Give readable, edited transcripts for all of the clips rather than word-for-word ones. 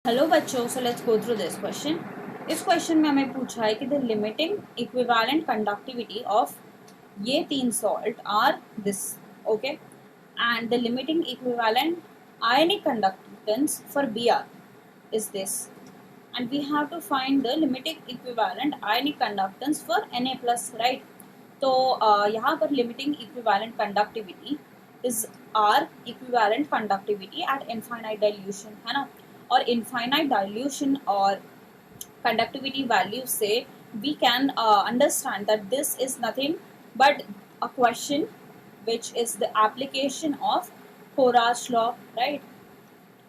Hello बच्चों, so let's go through this question. इस question में हमें पूछा है कि the limiting equivalent conductivity of ये तीन salt are this, okay, and the limiting equivalent ionic conductance for B R is this, and we have to find the limiting equivalent ionic conductance for Na plus, right. तो यहाँ पर limiting equivalent conductivity is are equivalent conductivity at infinite dilution, है ना। और infinite dilution और conductivity value से we can understand that this is nothing but a question which is the application of Horace law, right?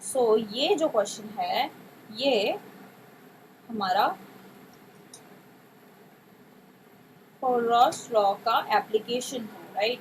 So ये जो question है ये हमारा Horace law का application है, right?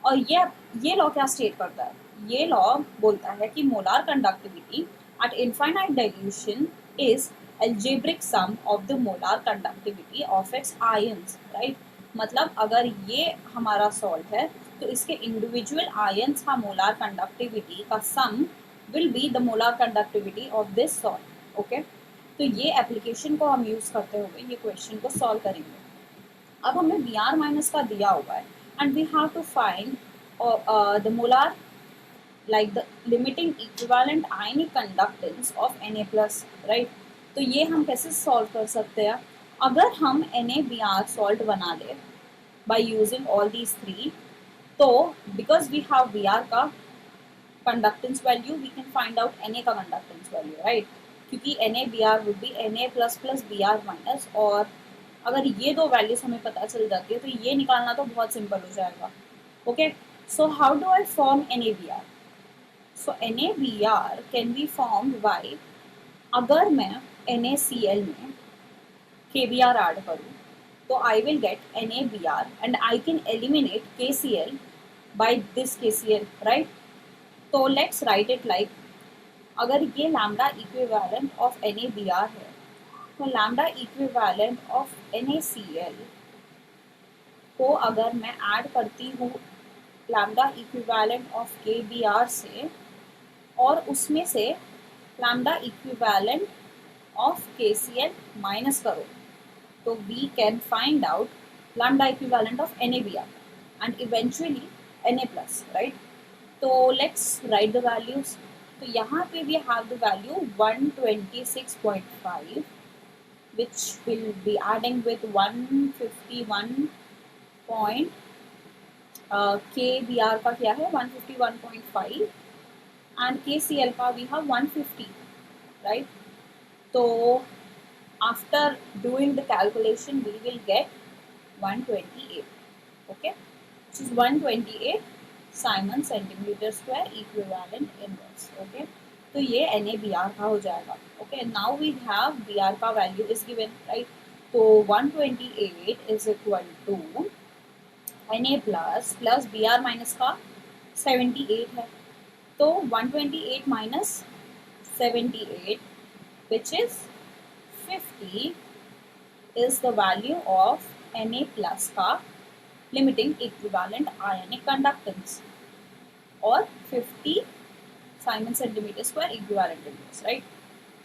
और ये लॉ क्या स्टेट करता है? ये लॉ बोलता है कि molar conductivity at infinite dilution is algebraic sum of the molar conductivity of its ions, right. मतलब अगर ये हमारा सॉल्ट है तो इसके इंडिविजुअल आयंस का मोलार कंडक्टिविटी का sum will be the molar conductivity of this salt, okay. तो ये एप्लीकेशन को हम यूज़ करते हुए ये क्वेश्चन को सॉल्व करेंगे। अब हमें Br माइनस का दिया हुआ है and we have to find the molar like the limiting equivalent ionic conductance of Na plus, right? तो ये हम कैसे सॉल्व कर सकते हैं? अगर हम NaBr सॉल्ट बना ले by using all these three, तो because we have Br का conductance value we can find out Na का conductance value, right? क्योंकि NaBr would be Na plus plus Br minus, और अगर ये दो वैल्यूज हमें पता चल जाती है तो ये निकालना तो बहुत सिंपल हो जाएगा, okay. So how do I form NaBr? So NaBr can be formed by, अगर मैं NaCl में KBr ऐड करूँ तो I will get NaBr and I can eliminate KCl by this KCl, right. तो लेट्स राइट इट लाइक, अगर ये lambda equivalent of NaBr है तो लैम्डा इक्विवेलेंट ऑफ NaCl को अगर मैं ऐड करती हूँ लैम्डा इक्विवेलेंट ऑफ KBr से और उसमें से lambda equivalent of KCl minus करो तो we can find out lambda equivalent of NaBr and eventually Na plus, right. तो लेट्स राइट द वैल्यूज। तो यहाँ पे we have the value 126.5 which will be adding with 151 point KBr का क्या है 151.5 and KCl का we have 150, right? तो after doing the calculation we will get 128, okay, which is 128 Simon centimeter square equivalent inverse, okay। तो ये NaBr का हो जाएगा, okay। now we have Br का value is given, right? तो 128 is equal to Na plus plus Br minus का 78 है, तो 128 minus 78 which is 50 is the value of Na plus का limiting equivalent ionic conductance, और 50 Simon centimeter square equivalent inverse, right?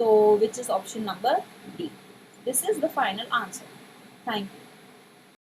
So which is option number D. This is the final answer. Thank you.